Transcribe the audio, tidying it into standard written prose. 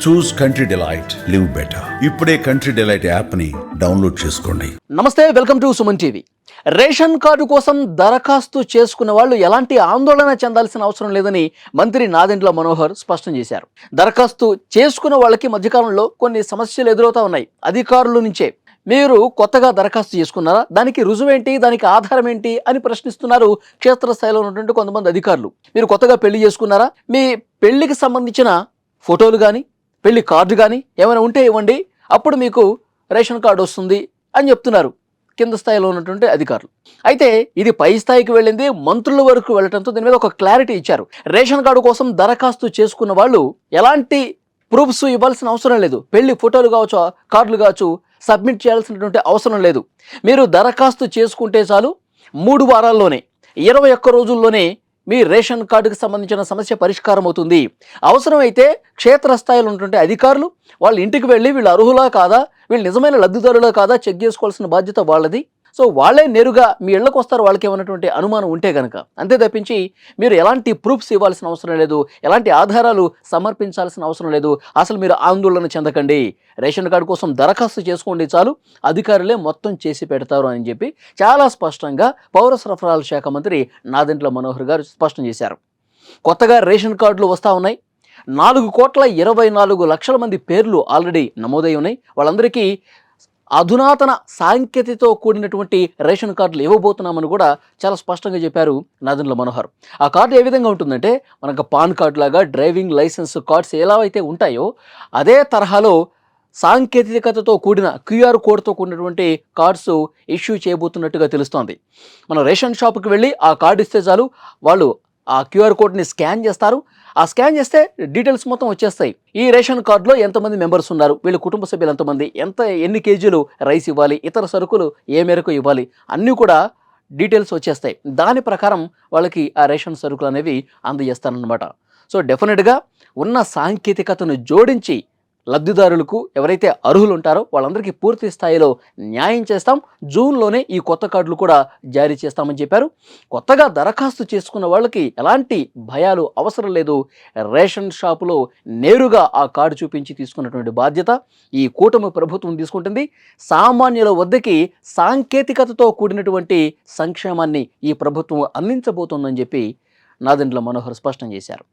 చూస్ country delight, live better. ఇప్పుడే country delight app ని download చేసుకోండి. నమస్తే, welcome to Suman TV. Ration card కోసం దరఖాస్తు చేసుకున్న వాళ్ళు ఎలాంటి ఆందోళన చెందాల్సిన అవసరం లేదని మంత్రి నాదెండ్ల మనోహర్ స్పష్టం చేశారు. దరఖాస్తు చేసుకున్న వాళ్ళకి మధ్యకాలంలో కొన్ని సమస్యలు ఎదురవుతా ఉన్నాయి. అధికారుల నుంచే మీరు కొత్తగా దరఖాస్తు చేసుకున్నారా, దానికి రుజువేంటి, దానికి ఆధారం ఏంటి అని ప్రశ్నిస్తున్నారు క్షేత్రస్థాయిలో ఉన్నటువంటి కొంతమంది అధికారులు. మీరు కొత్తగా పెళ్లి చేసుకున్నారా, మీ పెళ్లికి సంబంధించిన ఫోటోలు కానీ పెళ్లి కార్డు కానీ ఏమైనా ఉంటే ఇవ్వండి, అప్పుడు మీకు రేషన్ కార్డు వస్తుంది అని చెప్తున్నారు కింద స్థాయిలో ఉన్నటువంటి అధికారులు. అయితే ఇది పై స్థాయికి వెళ్ళింది, మంత్రుల వరకు వెళ్ళడంతో దీని మీద ఒక క్లారిటీ ఇచ్చారు. రేషన్ కార్డు కోసం దరఖాస్తు చేసుకున్న వాళ్ళు ఎలాంటి ప్రూఫ్స్ ఇవ్వాల్సిన అవసరం లేదు. పెళ్లి ఫోటోలు కావచ్చు, కార్డులు కావచ్చు, సబ్మిట్ చేయాల్సినటువంటి అవసరం లేదు. మీరు దరఖాస్తు చేసుకుంటే చాలు, 3 వారాల్లోనే 21 రోజుల్లోనే మీ రేషన్ కార్డుకి సంబంధించిన సమస్య పరిష్కారం అవుతుంది. అవసరమైతే క్షేత్రస్థాయిలో ఉన్నటువంటి అధికారులు వాళ్ళ ఇంటికి వెళ్ళి వీళ్ళు అర్హులా కాదా, వీళ్ళు నిజమైన లబ్ధిదారులా కాదా చెక్ చేసుకోవాల్సిన బాధ్యత వాళ్ళది. సో వాళ్ళే నేరుగా మీ ఇళ్లకు వస్తారు, వాళ్ళకి ఏమైనటువంటి అనుమానం ఉంటే కనుక. అంతే తప్పించి మీరు ఎలాంటి ప్రూఫ్స్ ఇవ్వాల్సిన అవసరం లేదు, ఎలాంటి ఆధారాలు సమర్పించాల్సిన అవసరం లేదు. అసలు మీరు ఆందోళన చెందకండి, రేషన్ కార్డు కోసం దరఖాస్తు చేసుకోండి చాలు, అధికారులే మొత్తం చేసి పెడతారు అని చెప్పి చాలా స్పష్టంగా పౌర సరఫరాల శాఖ మంత్రి నాదెండ్ల మనోహర్ గారు స్పష్టం చేశారు. కొత్తగా రేషన్ కార్డులు వస్తూ ఉన్నాయి. 4,24,00,000 మంది పేర్లు ఆల్రెడీ నమోదై ఉన్నాయి. వాళ్ళందరికీ అధునాతన సాంకేతికతో కూడినటువంటి రేషన్ కార్డులు ఇవ్వబోతున్నామని కూడా చాలా స్పష్టంగా చెప్పారు నాదెండ్ల మనోహర్. ఆ కార్డు ఏ విధంగా ఉంటుందంటే, మనకు పాన్ కార్డు లాగా డ్రైవింగ్ లైసెన్స్ కార్డ్స్ ఎలా అయితే ఉంటాయో అదే తరహాలో సాంకేతికతతో కూడిన QR కోడ్తో కూడినటువంటి కార్డ్స్ ఇష్యూ చేయబోతున్నట్టుగా తెలుస్తోంది. మనం రేషన్ షాప్కి వెళ్ళి ఆ కార్డు ఇస్తే చాలు, వాళ్ళు ఆ QR కోడ్ని స్కాన్ చేస్తారు. ఆ స్కాన్ చేస్తే డీటెయిల్స్ మొత్తం వచ్చేస్తాయి. ఈ రేషన్ కార్డులో ఎంతమంది మెంబర్స్ ఉన్నారు, వీళ్ళ కుటుంబ సభ్యులు ఎంతమంది, ఎన్ని కేజీలు రైస్ ఇవ్వాలి, ఇతర సరుకులు ఏ మేరకు ఇవ్వాలి, అన్నీ కూడా డీటెయిల్స్ వచ్చేస్తాయి. దాని ప్రకారం వాళ్ళకి ఆ రేషన్ సరుకులు అనేవి అందజేస్తారనమాట. సో డెఫినెట్గా ఉన్న సాంకేతికతను జోడించి లబ్ధిదారులకు ఎవరైతే అర్హులు ఉంటారో వాళ్ళందరికీ పూర్తి స్థాయిలో న్యాయం చేస్తాం. జూన్లోనే ఈ కొత్త కార్డులు కూడా జారీ చేస్తామని చెప్పారు. కొత్తగా దరఖాస్తు చేసుకున్న వాళ్ళకి ఎలాంటి భయాలు అవసరం లేదు. రేషన్ షాపులో నేరుగా ఆ కార్డు చూపించి తీసుకున్నటువంటి బాధ్యత ఈ కూటమి ప్రభుత్వం తీసుకుంటుంది. సామాన్యుల వద్దకి సాంకేతికతతో కూడినటువంటి సంక్షేమాన్ని ఈ ప్రభుత్వం అందించబోతోందని చెప్పి నాదెండ్ల మనోహర్ స్పష్టం చేశారు.